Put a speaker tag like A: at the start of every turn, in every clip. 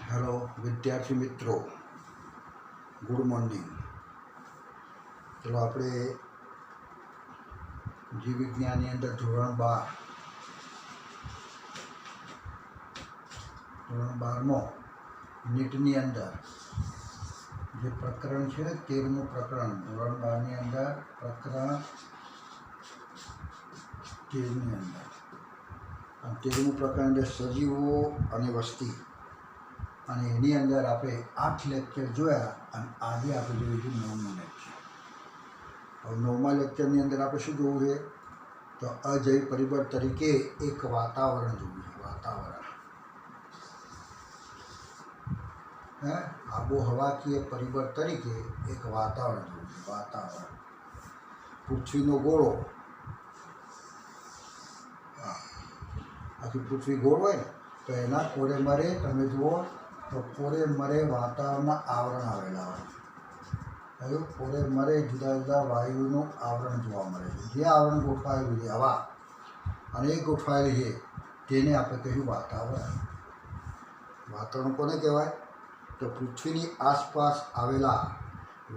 A: Hello विद्यार्थी मित्रों, good morning. चलो આપણે જીવ વિજ્ઞાનની અંદર ધોરણ 12માં નીટની અંદર જે પ્રકરણ છે 13મું પ્રકરણ ધોરણ 12ની અંદર પ્રકરણ 13ની અંદર 13મું પ્રકરણ એટલે સજીવો અને વસ્તી અને એની અંદર આપણે 8 લેક્ચર જોયા અને આજે આપણે જોઈશું 9મું લેક્ચર। હવે 9મા લેક્ચરની અંદર આપણે શું જોવું છે તો અજૈવ પરિબળ તરીકે એક વાતાવરણ જોવું છે। વાતાવરણ આબોહવાકીય પરિબળ તરીકે એક વાતાવરણ જોવું છે। વાતાવરણ પૃથ્વીનો ગોળો, આખી પૃથ્વી ગોળ હોય તો એના કોરે મરે તમે જુઓ તો કોરે મરે વાતાવરણના આવરણ આવેલા હોય। કયું કોરે મરે જુદા જુદા વાયુનું આવરણ જોવા મળે છે। જે આવરણ ગોઠવાયેલું છે હવા અને એ ગોઠવાયેલી છે તેને આપણે કહીશું વાતાવરણ। વાતાવરણ કોને કહેવાય તો પૃથ્વીની આસપાસ આવેલા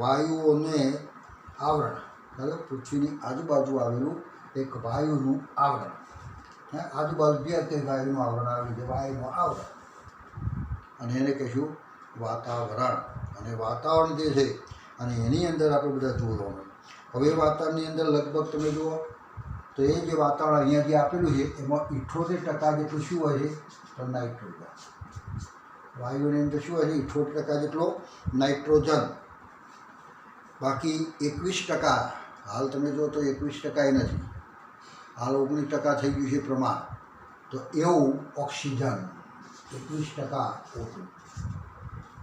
A: વાયુઓને આવરણ, બરાબર, પૃથ્વીની આજુબાજુ આવેલું એક વાયુનું આવરણ। આજુબાજુ જે તે વાયુનું આવરણ આવેલું છે વાયુનું આવરણ અને એને કહીશું વાતાવરણ। અને વાતાવરણ જે છે અને એની અંદર આપણે બધા જોવાનું। હવે વાતાવરણની અંદર લગભગ તમે જુઓ તો એ જે વાતાવરણ અહીંયા જે આપેલું છે એમાં 78% જેટલું શું હોય છે તો નાઇટ્રોજન। વાયુની અંદર શું હોય છે 78% જેટલો નાઇટ્રોજન, બાકી 21% હાલ તમે જુઓ તો 21% એ નથી, હાલ 19% થઈ ગયું છે પ્રમાણ, તો એવું ઓક્સિજન 21% ઓછું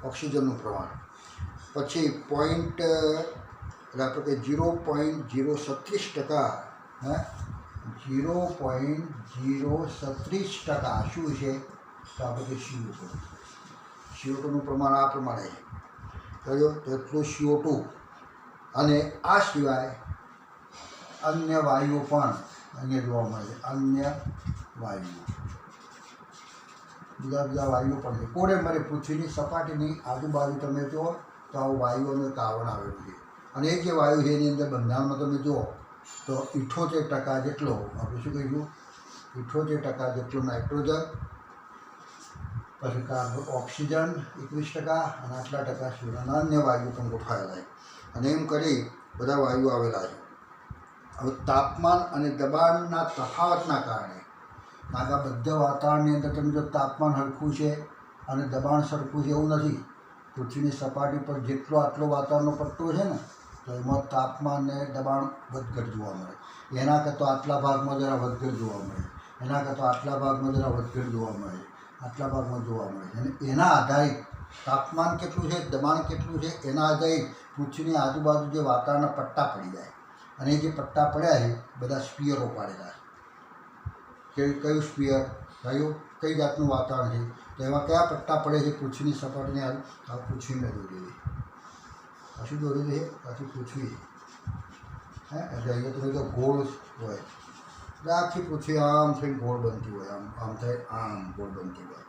A: ઓક્સિજનનું પ્રમાણ। પછી પોઈન્ટ આપણે કે 0.036% 0.036% શું છે તો આપણે કે CO2નું પ્રમાણ આ પ્રમાણે છે, કયો તો એટલું CO2। અને આ સિવાય અન્ય વાયુઓ પણ અહીંયા જોવા મળે છે। અન્ય વાયુઓ, જુદા જુદા વાયુઓ પણ છે કોરે મરે પૃથ્વીની સપાટીની આજુબાજુ તમે જુઓ તો આવું વાયુઓનું એક આવરણ આવેલું છે। અને એ જે વાયુ છે એની અંદર બંધારણમાં તમે જુઓ તો 78% જેટલો આપણે શું કહીશું 78% જેટલો નાઇટ્રોજન, પછી કાર્બન ઓક્સિજન 21% અને આટલા ટકા સિવાયના અન્ય વાયુ પણ ગોઠવાયેલા છે અને એમ કરી બધા વાયુ આવેલા છે। હવે તાપમાન અને દબાણના તફાવતના કારણે, કારણ કે આ બધા વાતાવરણની અંદર તમે જો તાપમાન સરખું છે અને દબાણ સરખું છે એવું નથી। પૃથ્વીની સપાટી પર જેટલો આટલો વાતાવરણનો પટ્ટો છે ને તો એમાં તાપમાન ને દબાણ વધઘટ જોવા મળે। એના કરતાં આટલા ભાગમાં જરા વધઘટ જોવા મળે, એના કરતાં આટલા ભાગમાં જરા વધઘટ જોવા મળે, આટલા ભાગમાં જોવા મળે અને એના આધારિત તાપમાન કેટલું છે દબાણ કેટલું છે એના આધારિત પૃથ્વીની આજુબાજુ જે વાતાવરણના પટ્ટા પડી જાય અને જે પટ્ટા પડ્યા છે બધા સ્પિયરો પાડેલા છે। કયું સ્પિયર, કઈ જાતનું વાતાવરણ છે તો એવા કયા પટ્ટા પડે છે પૃથ્વીની સપાટીને આ પૃથ્વીને દોરેલી આ શું દોરેલી છે આખી પૃથ્વી એટલે અહીંયા તમે જો ગોળ હોય એટલે આખી પૃથ્વી આમ થઈને ગોળ બનતી હોય, આમ આમ થઈ આમ ગોળ બનતી હોય,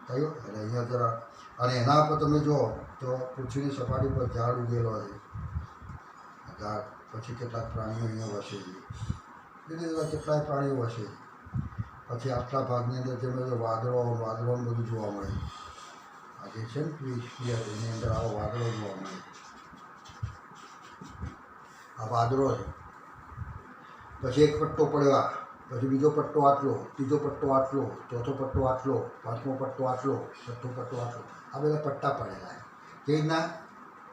A: કયું એટલે અહીંયા જરા અને એના પર તમે જુઓ તો પૃથ્વીની સપાટી પર ઝાડ ઉગેલો હોય, ઝાડ, પછી કેટલાક પ્રાણીઓ અહીંયા વસે છે, બીજા કેટલાય પ્રાણીઓ વસે છે। પછી આટલા ભાગની અંદર તમે વાદળોનું બધું જોવા મળે, આ જે છે ને સ્ફિયર એની અંદર આવા વાદળો જોવા મળે, આ વાદળો છે। પછી એક પટ્ટો પડ્યો, પછી બીજો પટ્ટો આટલો, ત્રીજો પટ્ટો આટલો, ચોથો પટ્ટો આટલો, પાંચમો પટ્ટો આટલો, છઠ્ઠો પટ્ટો આટલો, આ બધા પટ્ટા પડેલા છે। તે રીતના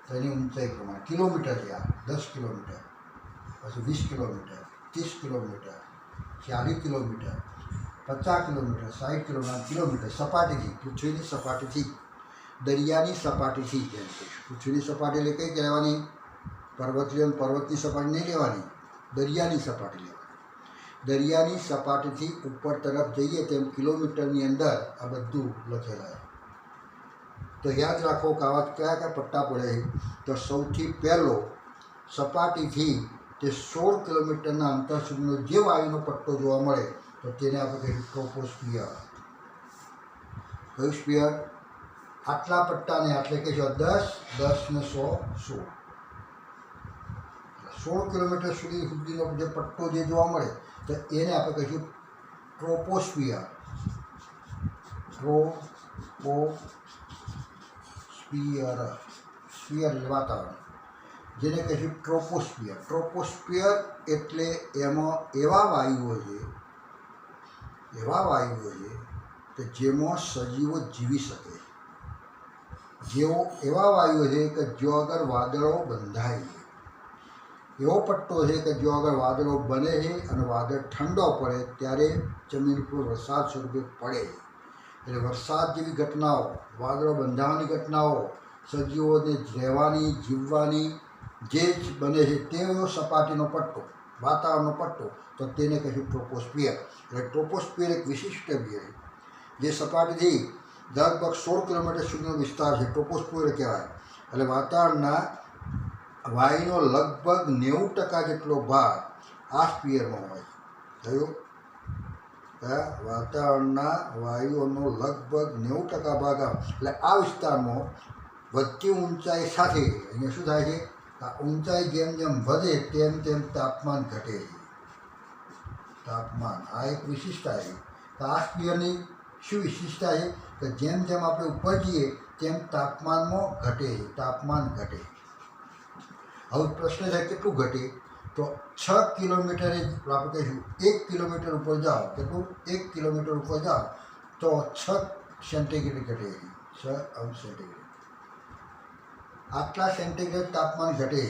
A: તેની ઊંચાઈ પ્રમાણે કિલોમીટર છે, આ 10 કિલોમીટર, પછી 20 kilometre, 30 kilometre, 40 kilometre, 50 kilometre, 60 kilometre સપાટીથી, પૃથ્વીની સપાટીથી, દરિયાની સપાટીથી, જેમ કે પૃથ્વીની સપાટી એટલે કઈ કહેવાની પર્વતની સપાટી નહીં લેવાની, દરિયાની સપાટી લેવાની। દરિયાની સપાટીથી ઉપર તરફ જઈએ તેમ કિલોમીટરની અંદર આ બધું લખેલા છે। તો યાદ રાખો કે આવા કયા કયા પટ્ટા પડે છે તો સૌથી પહેલો સપાટીથી તે 16 કિલોમીટરના અંતર સુધીનો જે વાયુનો પટ્ટો જોવા મળે તો તેને આપણે કહીએ ટ્રોપોસ્ફિયર। કયું સ્ફિયર? આટલા પટ્ટાને આટલે કહીશું 10, 10 ને 100, 16. 16 કિલોમીટર સુધીનો જે પટ્ટો જે જોવા મળે તો એને આપણે કહીશું ટ્રોપોસ્ફિયર. ટ્રોપોસ્ફિયર, સ્ફિયર એટલે વાતાવરણ, જેને કહીશું ટ્રોપોસ્ફિયર. ટ્રોપોસ્ફિયર એટલે એમાં એવા વાયુઓ છે કે જેમાં સજીવો જીવી શકે, એવા વાયુઓ છે કે જો આગળ વાદળો બંધાય છે, એવો પટ્ટો છે કે જો આગળ વાદળો બને છે અને વાદળ ઠંડો પડે ત્યારે જમીન પર વરસાદ સ્વરૂપે પડે છે. એટલે વરસાદ જેવી ઘટનાઓ, વાદળો બંધાવાની ઘટનાઓ, સજીવોને રહેવાની, જીવવાની જે બને છે તેવો સપાટીનો પટ્ટો, વાતાવરણનો પટ્ટો, તો તેને કહીશું ટ્રોપોસ્ફિયર. એટલે ટ્રોપોસ્ફિયર એક વિશિષ્ટ વ્યય છે જે સપાટીથી લગભગ 16 કિલોમીટર સુધીનો વિસ્તાર છે, ટ્રોપોસ્ફિયર કહેવાય. એટલે વાતાવરણના વાયુનો લગભગ 90% જેટલો ભાગ આ સ્ફિયરમાં હોય. થયું? વાતાવરણના વાયુઓનો લગભગ 90% ભાગ એટલે આ વિસ્તારમાં વધતી ઊંચાઈ સાથે અહીંયા શું થાય છે? આ ઊંચાઈ જેમ જેમ વધે તેમ તેમ તાપમાન ઘટે છે. તાપમાન આ એક વિશિષ્ટતા છે. આ સ્ફિયરની શું વિશિષ્ટતા છે કે જેમ જેમ આપણે ઉપર જઈએ તેમ તાપમાનમાં ઘટે છે, તાપમાન ઘટે. હવે પ્રશ્ન છે કેટલું ઘટે? તો 6 કિલોમીટરે આપણે કહીશું 1 કિલોમીટર ઉપર જાઓ, કેટલું? 1 કિલોમીટર ઉપર જાઓ તો 6 સેન્ટીગ્રેડ ઘટે, 6 સેન્ટીગ્રેડ. આટલા સેન્ટીગ્રેડ તાપમાન ઘટે.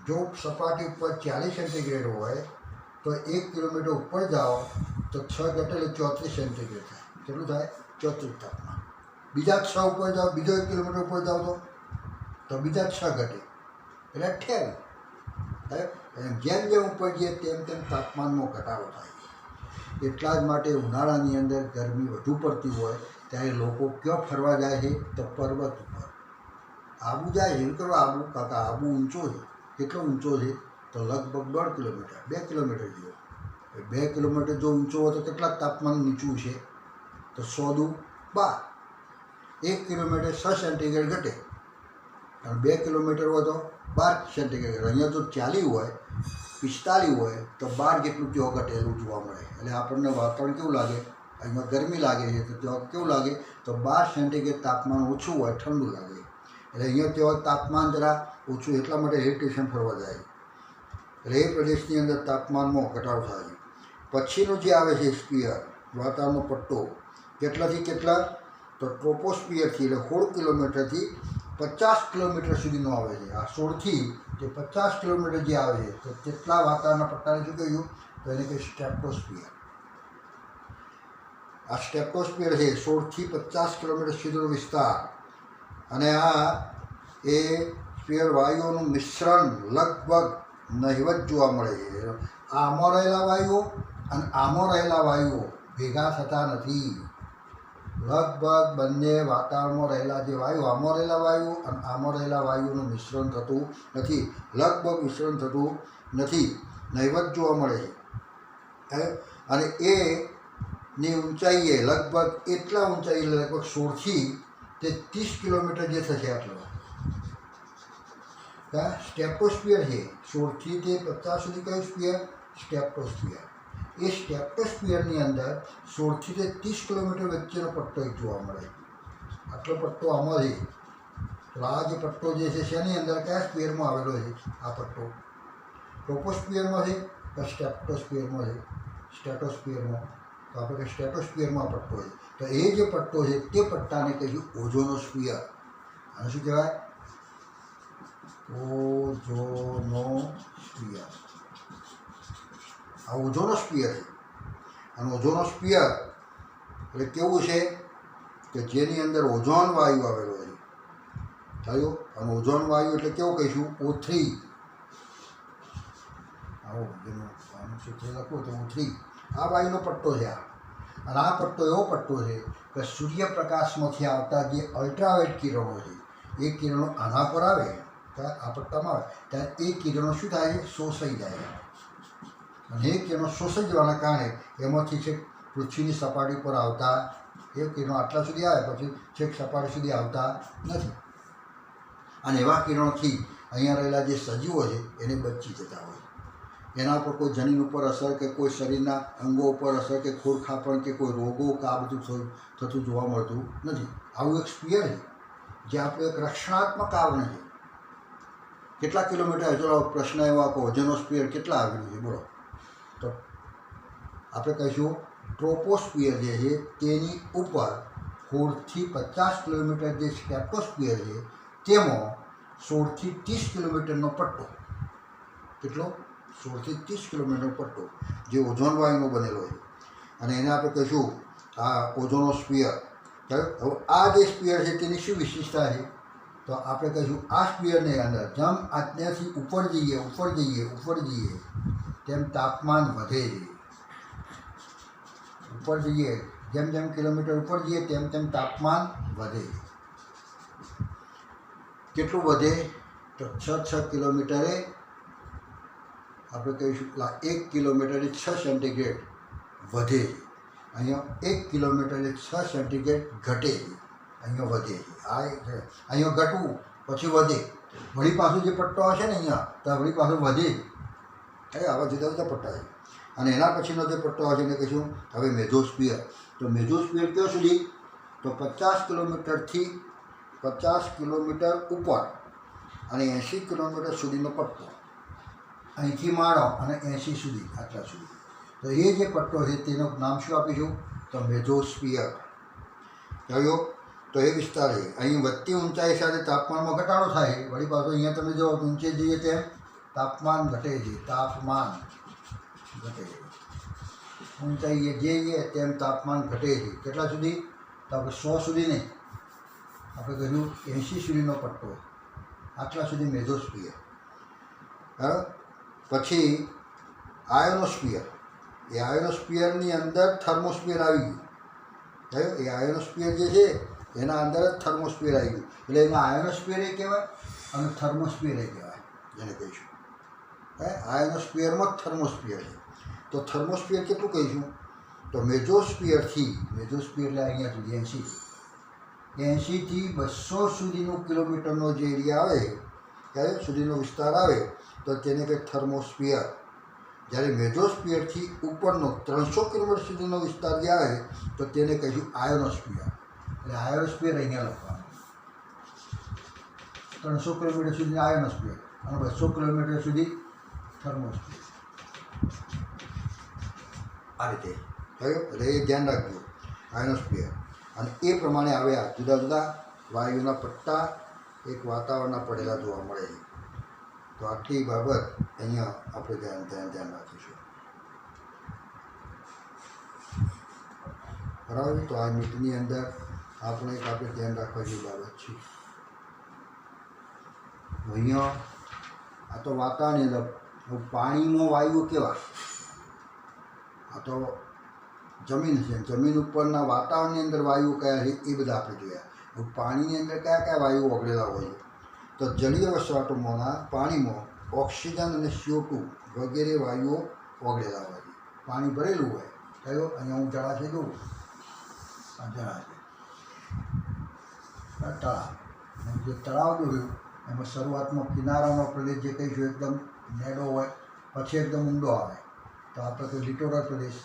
A: જો સપાટી ઉપર 40 સેન્ટીગ્રેડ હોય તો 1 કિલોમીટર ઉપર જાઓ તો 6 ઘટે એટલે 34 સેન્ટીગ્રેડ થાય. કેટલું થાય? 34 તાપમાન. બીજા 6 ઉપર જાઓ, બીજો 1 કિલોમીટર ઉપર જાઓ તો બીજા 6 ઘટે એટલે 28. જેમ જેમ ઉપર જઈએ તેમ તેમ તાપમાનમાં ઘટાડો થાય. એટલા જ માટે ઉનાળાની અંદર ગરમી વધુ પડતી હોય ત્યારે લોકો ક્યાં ફરવા જાય છે? તો પર્વત ઉપર. આબુ જાય એવું કરો, આબુ કાકા આબુ ઊંચો છે. કેટલો ઊંચો છે? તો લગભગ 1.5 કિલોમીટર, 2 કિલોમીટર જેવો. 2 કિલોમીટર જો ઊંચો હોય તો કેટલા તાપમાન નીચું છે? તો 100 દુ 12. 1 કિલોમીટર 6 સેન્ટીગ્રેડ ઘટે અને 2 કિલોમીટર હોય તો 12 સેન્ટીગ્રેડ. અહીંયા જો 40 હોય, 45 હોય તો 12 જેટલું ત્યાં ઘટેલું જોવા મળે. એટલે આપણને વાતાવરણ કેવું લાગે? અહીંયા ગરમી લાગે છે તો ત્યાં કેવું લાગે? તો 12 સેન્ટીગ્રેડ તાપમાન ઓછું હોય, ઠંડુ લાગે. એટલે અહીંયા ત્યાં તાપમાન જરા ઓછું, એટલા માટે હિલ સ્ટેશન ફરવા જાય. એટલે એ પ્રદેશની અંદર તાપમાનમાં ઘટાડો થાય. પછીનું જે આવે છે સ્ફિયર, વાતાવરણનો પટ્ટો, કેટલાથી કેટલા? તો ટ્રોપોસ્ફિયરથી એટલે 16 કિલોમીટરથી 50 કિલોમીટર સુધીનો આવે છે. આ 16થી તે 50 કિલોમીટર જે આવે છે તો તેટલા વાતાવરણના પટ્ટાને શું કહ્યું? તો એને કહ્યું સ્ટ્રેટોસ્ફિયર. આ સ્ટ્રેટોસ્ફિયર છે 16થી 50 કિલોમીટર સુધીનો વિસ્તાર. અને આ એ સ્ફિયર વાયુઓનું મિશ્રણ લગભગ નહિવત જોવા મળે છે. આમાં રહેલા વાયુઓ અને આમાં રહેલા વાયુઓ ભેગા થતા નથી. લગભગ બંને વાતાવરણમાં રહેલા જે વાયુ, આમાં રહેલા વાયુ અને આમાં રહેલા વાયુનું મિશ્રણ થતું નથી. લગભગ મિશ્રણ થતું નથી, નહિવત જોવા મળે છે. અને એની ઊંચાઈએ લગભગ એટલા ઊંચાઈ લગભગ 16થી તે 30 કિલોમીટર જે થશે આટલો. સ્ટેપ્ટોસ્ફિયર છે 16થી તે 50 સુધી કયું સ્ફિયર? સ્ટેપ્ટોસ્ફિયર. એ સ્ટેપ્ટોસ્ફિયરની અંદર 16થી તે 30 કિલોમીટર વચ્ચેનો પટ્ટો એક જોવા મળે. આટલો પટ્ટો આમાં છે. તો આ જે પટ્ટો જે છે શેની અંદર, કયા સ્ફિયરમાં આવેલો છે? આ પટ્ટો ટ્રોપોસ્ફિયરમાં છે કે સ્ટેપ્ટોસ્ફિયરમાં છે? સ્ટેટોસ્ફિયરમાં. તો આપણે સ્ટેટોસ્ફિયરમાં પટ્ટો છે. તો એ જે પટ્ટો છે તે પટ્ટાને કહીશું ઓઝોનોસ્ફિયર. આને શું કહેવાય? ઓઝોનોસ્ફિયર. આ ઓઝોનોસ્ફિયર છે. અને ઓઝોનોસ્ફિયર એટલે કેવું છે કે જેની અંદર ઓઝોન વાયુ આવેલો છે. થયું? અને ઓઝોન વાયુ એટલે કેવું કહીશું? O3. આવો જેનું સૂત્ર લખવું તો O3. આ વાયુનો પટ્ટો છે આ. અને આ પટ્ટો એવો પટ્ટો છે કે સૂર્યપ્રકાશમાંથી આવતા જે અલ્ટ્રાવાયોલેટ કિરણો છે એ કિરણો આના પર આવે, આ પટ્ટામાં આવે ત્યારે એ કિરણો શું થાય છે? શોષાઈ જાય. અને એ કિરણો શોષાઈ જવાના કારણે એમાંથી છે પૃથ્વીની સપાટી પર આવતા એ કિરણો આટલા સુધી આવે પછી છેક સપાટી સુધી આવતા નથી. અને એવા કિરણોથી અહીંયા રહેલા જે સજીવો છે એને બચી જતા હોય. એના પર કોઈ જનીન ઉપર અસર કે કોઈ શરીરના અંગો ઉપર અસર કે ખોડખાપણ કે કોઈ રોગો કે આ બધું થતું જોવા મળતું નથી. આવું એક સ્પિયર છે જે આપણું એક રક્ષણાત્મક આવરણ છે. કેટલા કિલોમીટર? ચલો પ્રશ્ન એવો આપો, જેનો સ્પિયર કેટલા આવેલું છે બોલો? તો આપણે કહીશું ટ્રોપોસ્પિયર જે છે તેની ઉપર 16 થી 50 કિલોમીટર જે સ્ટ્રેટોસ્પિયર છે તેમાં 16 થી 30 કિલોમીટરનો પટ્ટો. કેટલો? 16 થી 30 કિલોમીટરનો પટ્ટો જે ઓઝોન વાયુનો બનેલો છે. અને એને આપણે કહીશું આ ઓઝોનોસ્ફિયર. હવે આ જે સ્પિયર છે તેની શું વિશેષતા છે? તો આપણે કહીશું આ સ્પિયરની અંદર જેમ આજ્ઞાથી ઉપર જઈએ તેમ તાપમાન વધે છે. ઉપર જઈએ જેમ કિલોમીટર ઉપર જઈએ તેમ તાપમાન વધે. કેટલું વધે? તો 6 કિલોમીટરે આપણે કહીશું 1 કિલોમીટરે 6 સેન્ટીગ્રેડ વધે છે. અહીંયા 1 કિલોમીટરે 6 સેન્ટીગ્રેડ ઘટે છે, અહીંયા વધે છે. આ અહીંયા ઘટવું પછી વધે. વળી પાછું જે પટ્ટો હશે ને અહીંયા તો વળી પાછું વધે. આવા જુદા જુદા પટ્ટા છે. અને એના પછીનો જે પટ્ટો હશે એને કહીશું હવે મેઝોસ્ફિયર. તો મેઝોસ્ફિયર ક્યાં સુધી? તો 50 કિલોમીટરથી 50 કિલોમીટર ઉપર અને 80 કિલોમીટર સુધીનો પટ્ટો. અહીંથી માળો અને 80 સુધી, આટલા સુધી. તો એ જે પટ્ટો છે તેનું નામ શું આપીશું? તો મેઝોસ્ફિયર. કયો? તો એ વિસ્તાર છે. અહીં વધતી ઊંચાઈ સાથે તાપમાનમાં ઘટાડો થાય. વળી પાછું અહીંયા તમે જો ઊંચે જઈએ તેમ તાપમાન ઘટે છે. તાપમાન ઘટે છે. ઊંચાઈએ જઈએ તેમ તાપમાન ઘટે છે. કેટલા સુધી? તો આપણે 100 સુધી નહીં, આપણે કહ્યું 80 સુધીનો પટ્ટો. આટલા સુધી મેઝોસ્ફિયર. બરાબર. પછી આયોનોસ્ફિયર. એ આયોનોસ્ફિયરની અંદર થર્મોસ્ફિયર આવી ગયું. થયો? એ આયોનોસ્ફિયર જે છે એના અંદર જ થર્મોસ્ફિયર આવી ગયું. એટલે એને આયોનોસ્ફિયર એ કહેવાય અને થર્મોસ્ફિયર એ કહેવાય, જેને કહીશું. આયોનોસ્ફિયરમાં જ થર્મોસ્ફિયર છે. તો થર્મોસ્ફિયર કેટલું કહીશું? તો મેઝોસ્ફિયરથી એટલે અહીંયા સુધી 80 થી 200 સુધીનો કિલોમીટરનો જે એરિયા આવે, ત્યારે સુધીનો વિસ્તાર આવે તો તેને કંઈ થર્મોસ્ફિયર. જ્યારે મેઝોસ્ફિયરથી ઉપરનો 300 કિલોમીટર સુધીનો વિસ્તાર જે આવે તો તેને કહીશું આયોનોસ્ફિયર. એટલે આયોનોસ્ફિયર અહીંયા લખવાનું. 300 કિલોમીટર સુધી આયોનોસ્ફિયર અને 200 કિલોમીટર સુધી થર્મોસ્ફિયર. આ રીતે થયું. એટલે એ ધ્યાન રાખજો, આયોનોસ્ફિયર. અને એ પ્રમાણે આવે આ જુદા જુદા વાયુના પટ્ટા એક વાતાવરણના પડેલા જોવા મળે છે. તો આટલી બાબત અહીંયા આપણે ધ્યાન રાખીશું. બરાબર. તો આ નીતિની અંદર આપણે ધ્યાન રાખવા જેવી બાબત છે. અહીંયા આ તો વાતાવરણની અંદર પાણીમાં વાયુ કેવા? આ તો જમીન છે. જમીન ઉપરના વાતાવરણની અંદર વાયુ કયા છે એ બધા આપણે જોયા. પાણીની અંદર કયા કયા વાયુઓ ઓગળેલા હોય છે? તો જલીય વસવાટોમાંના પાણીમાં ઓક્સિજન અને CO2 વગેરે વાયુઓ ઓગળેલા હોય છે. પાણી ભરેલું હોય. કયો? અહીંયા હું જળાશય દઉં. આ જળાશય તળાવ. જે તળાવ દોર્યું એમાં શરૂઆતમાં કિનારાનો પ્રદેશ જે કહીશું એકદમ નેડો હોય, પછી એકદમ ઊંડો આવે તો આપણે તો લિટોરલ પ્રદેશ,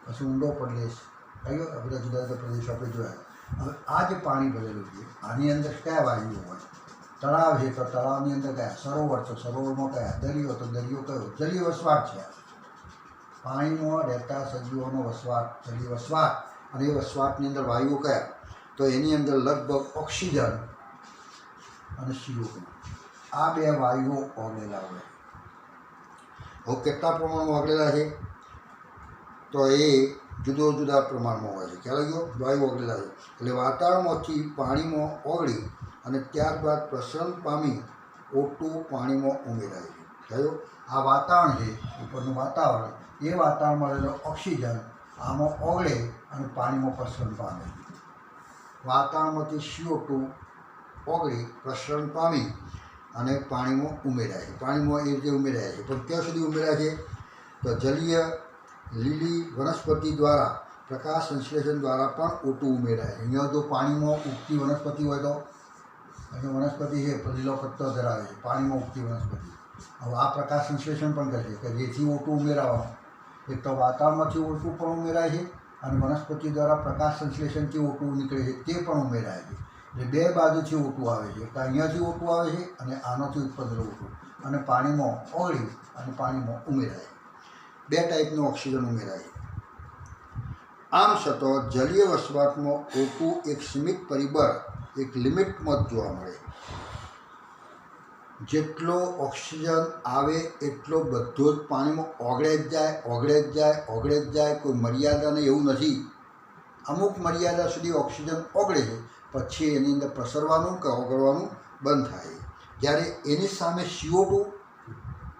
A: પછી ઊંડો પ્રદેશ, કયો? આ બધા જુદા જુદા પ્રદેશો આપણે જોયા. હવે આ જે પાણી ભરેલું છે આની અંદર કયા વાયુઓ હોય? તળાવ છે તો તળાવની અંદર કયા? સરોવર તો સરોવરમાં કયા? દરિયો તો દરિયો કયો? જલીય વસવાટ છે. પાણીમાં રહેતા સજીવોનો વસવાટ, જલીય વસવાટ. અને એ વસવાટની અંદર વાયુઓ કયા? તો એની અંદર લગભગ ઓક્સિજન અને CO2 આ બે વાયુઓ ઓગળેલા હોય. હવે કેટલા પ્રમાણમાં ઓગળેલા છે? તો એ જુદા જુદા પ્રમાણમાં હોય છે. ખ્યાલ આવ્યો? વાયુ ઓગળેલા છે એટલે વાતાવરણમાંથી પાણીમાં ઓગળી અને ત્યારબાદ પ્રસરણ પામી O2 પાણીમાં ઉમેરાય છે. થયો? આ વાતાવરણ છે ઉપરનું વાતાવરણ. એ વાતાવરણમાં રહેલો ઓક્સિજન આમાં ઓગળે અને પાણીમાં પ્રસરણ પામે. વાતાવરણમાંથી CO2 ઓગળી પ્રસરણ પામી અને પાણીમાં ઉમેરાય છે. પાણીમાં એ રીતે ઉમેરાય છે. પણ ક્યાં સુધી ઉમેરાય છે? તો જલીય લીલી વનસ્પતિ દ્વારા પ્રકાશ સંશ્લેષણ દ્વારા પણ O2 ઉમેરાય છે। અહીંયા જો પાણીમાં ઉગતી વનસ્પતિ હોય તો અહીંયા વનસ્પતિ છે લીલો પત્તો ધરાવે છે, પાણીમાં ઉગતી વનસ્પતિ, હવે આ પ્રકાશ સંશ્લેષણ પણ કરશે કે જેથી O2 ઉમેરાવાનું, એક તો વાતાવરણમાંથી O2 પણ ઉમેરાય છે અને વનસ્પતિ દ્વારા પ્રકાશ સંશ્લેષણથી O2 નીકળે છે તે પણ ઉમેરાય છે। એટલે બે બાજુથી O2 આવે છે, એક અહીંયાથી O2 આવે છે અને આનાથી ઉત્પન્ન O2 અને પાણીમાં ઓગળી અને પાણીમાં ઉમેરાય, બે ટાઈપનું ઓક્સિજન ઉમેરાય। આમ છતાં જલીય વસવાટમાં O2 એક સીમિત પરિબળ, એક લિમિટમાં જ જોવા મળે। જેટલો ઓક્સિજન આવે એટલો બધો જ પાણીમાં ઓગળે જ જાય, ઓગળે જ જાય, ઓગળે જ જાય, કોઈ મર્યાદાને એવું નથી। અમુક મર્યાદા સુધી ઓક્સિજન ઓગળે છે, પછી એની અંદર પ્રસરવાનું કે ઓગળવાનું બંધ થાય। જ્યારે એની સામે CO2,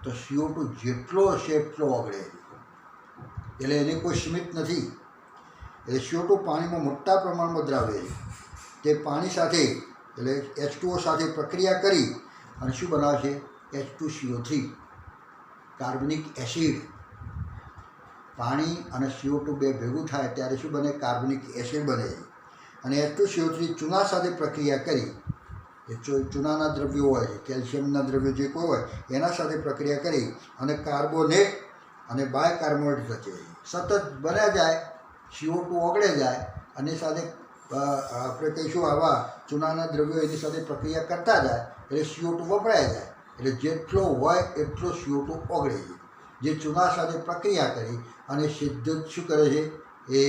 A: તો CO2 જેટલો હશે એટલો ઓગળે, એટલે એને કોઈ સીમિત નથી। એટલે CO2 પાણીમાં મોટા પ્રમાણમાં દ્રાવે છે, તે પાણી સાથે એટલે H2O સાથે પ્રક્રિયા કરી અને શું બનાવશે? H2CO3 કાર્બનિક એસિડ। પાણી અને CO2 બે ભેગું થાય ત્યારે શું બને? કાર્બનિક એસિડ બને છે। અને H2CO3 ચૂના સાથે પ્રક્રિયા કરી, એ ચૂનાના દ્રવ્યો હોય છે, કેલ્શિયમના દ્રવ્યો જે કોઈ હોય એના સાથે પ્રક્રિયા કરી અને કાર્બોનેટ અને બાયકાર્બોનેટ રચે, સતત બન્યા જાય, CO2 ઓગળે જાય અને સાથે આપણે કહીશું આવા ચૂનાના દ્રવ્યો એની સાથે પ્રક્રિયા કરતા જાય એટલે CO2 વપરાય જાય, એટલે જેટલો હોય એટલો CO2 ઓગળે છે। જે ચૂના સાથે પ્રક્રિયા કરી અને સીધું શું કરે છે? એ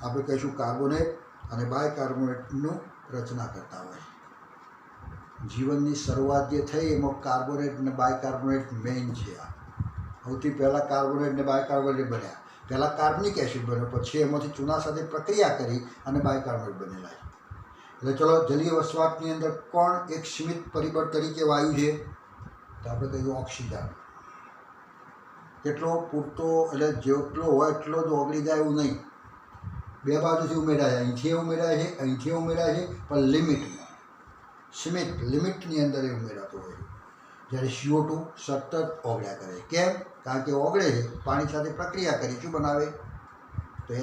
A: આપણે કહીશું કાર્બોનેટ અને બાયકાર્બોનેટનું રચના કરતા હોય। જીવનની શરૂઆત જે થઈ એમાં કાર્બોનેટ અને બાયકાર્બોનેટ મેઇન છે। આ સૌથી પહેલાં કાર્બોનેટ અને બાયકાર્બોનેટ બન્યા, પહેલાં કાર્બનિક એસિડ બન્યો, પછી એમાંથી ચૂના સાથે પ્રક્રિયા કરી અને બાયકાર્બોનેટ બનેલા છે। એટલે ચલો, જલીય વસવાટની અંદર કોણ એક સીમિત પરિબળ તરીકે વાયુ છે? તો આપણે કહીએ ઓક્સિજન। કેટલો પૂરતો, એટલે જેટલો હોય એટલો જ ઓગળી જાય એવું નહીં, બે બાજુથી ઉમેરાય, અહીંથી ઉમેરાય છે, અહીંથી ઉમેરાય છે, પણ લિમિટમાં, સીમિત લિમિટની અંદર એ ઉમેરાતો હોય છે। જ્યારે CO2 સતત ઓગળ્યા કરે, કેમ? કારણ કે ઓગળે છે, પાણી સાથે પ્રક્રિયા કરી શું બનાવે? તો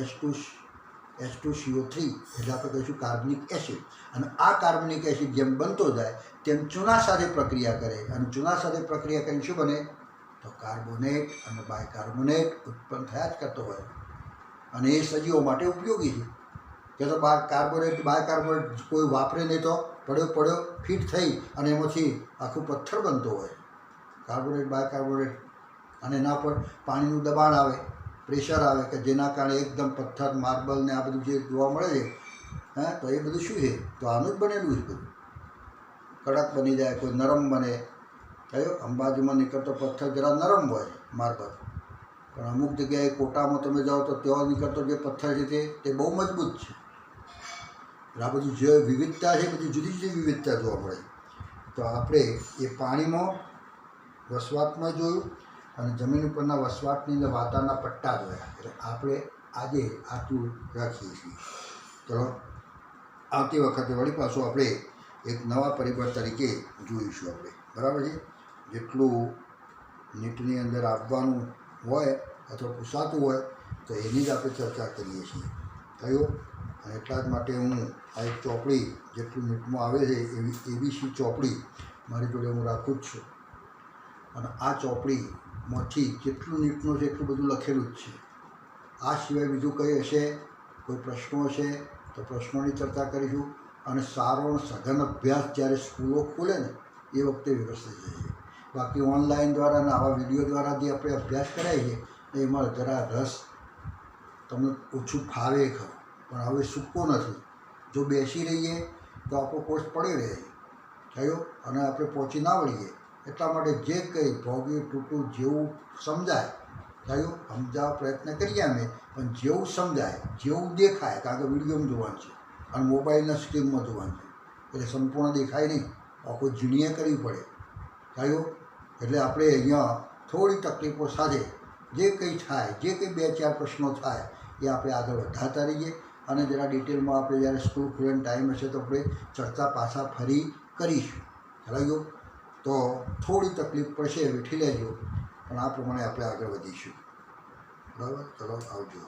A: H2CO3 એટલે આપણે કહીશું કાર્બનિક એસિડ। અને આ કાર્બનિક એસિડ જેમ બનતો જાય તેમ ચૂના સાથે પ્રક્રિયા કરે અને ચૂના સાથે પ્રક્રિયા કરીને શું બને? તો કાર્બોનેટ અને બાયકાર્બોનેટ ઉત્પન્ન થયા જ કરતો હોય અને એ સજીવો માટે ઉપયોગી છે। કે તો કાર્બોનેટ બાયકાર્બોનેટ કોઈ વાપરે નહીં તો પડ્યો ફિટ થઈ અને એમાંથી આખું પથ્થર બનતો હોય કાર્બોનેટ બાયકાર્બોનેટ, અને એના પર પાણીનું દબાણ આવે, પ્રેશર આવે કે જેના કારણે એકદમ પથ્થર, માર્બલ ને આ બધું જે જોવા મળે છે, તો એ બધું શું છે? તો આનું જ બનેલું છે બધું। કડક બની જાય, કોઈ નરમ બને, કયો અંબાજીમાં નીકળતો પથ્થર જરા નરમ હોય માર્બલ, પણ અમુક જગ્યાએ કોટામાં તમે જાઓ તો ત્યાં નીકળતો જે પથ્થર છે તે બહુ મજબૂત છે। આ બધું જે વિવિધતા છે બધી જુદી જુદી વિવિધતા જોવા મળે। તો આપણે એ પાણીમાં વસવાટમાં જોયું અને જમીન ઉપરના વસવાટની અંદર વાતાવરણના પટ્ટા જોયા। એટલે આપણે આજે આટલું રાખીએ છીએ। ચલો, આવતી વખતે વળી પાછું આપણે એક નવા પરિબળ તરીકે જોઈશું આપણે, બરાબર છે? જેટલું નીટની અંદર આવવાનું હોય અથવા પૂછાતું હોય તો એની જ આપણે ચર્ચા કરીએ છીએ, થયું? અને એટલા જ માટે હું આ એક ચોપડી જેટલું નીટમાં આવે છે એવી ABC ચોપડી મારી જોડે હું રાખું જ છું, અને આ ચોપડીમાંથી જેટલું નીટનું છે એટલું બધું લખેલું જ છે। આ સિવાય બીજું કંઈ હશે, કોઈ પ્રશ્નો હશે તો પ્રશ્નોની ચર્ચા કરીશું, અને સારો સઘન અભ્યાસ જ્યારે સ્કૂલો ખોલે ને એ વખતે વ્યવસ્થિત થશે। બાકી ઓનલાઈન દ્વારા અને આવા વિડીયો દ્વારા જે આપણે અભ્યાસ કરાય છે એમાં જરા રસ તમને ઓછું ફાવે ખરું, પણ હવે સૂકો નથી। જો બેસી રહીએ તો આપણો કોર્સ પડ્યો રહે, થયો? અને આપણે પહોંચી ના વળીએ, એટલા માટે જે કંઈ ભોગી તૂટું જેવું સમજાય, થયું? સમજાવવા પ્રયત્ન કરીએ અમે, પણ જેવું સમજાય, જેવું દેખાય, કારણ કે વિડીયોમાં જોવાનું છે અને મોબાઈલના સ્ક્રીનમાં જોવાનું છે, એટલે સંપૂર્ણ દેખાય નહીં, આખો ઝીણીએ કરવી પડે, થયું? એટલે આપણે અહીંયા થોડી તકલીફો સાથે જે કંઈ થાય, જે કંઈ 2-4 પ્રશ્નો થાય એ આપણે આગળ વધારતા રહીએ, અને જરા ડિટેલમાં આપણે જ્યારે સ્કૂલ ખુલવાનો ટાઈમ હશે તો આપણે ચર્ચા પાછા ફરી કરીશું, ખ્યાલ? તો થોડી તકલીફ પડશે, વેઠી લેજો, પણ આ પ્રમાણે આપણે આગળ વધીશું, બરાબર? ચલો, આવજો।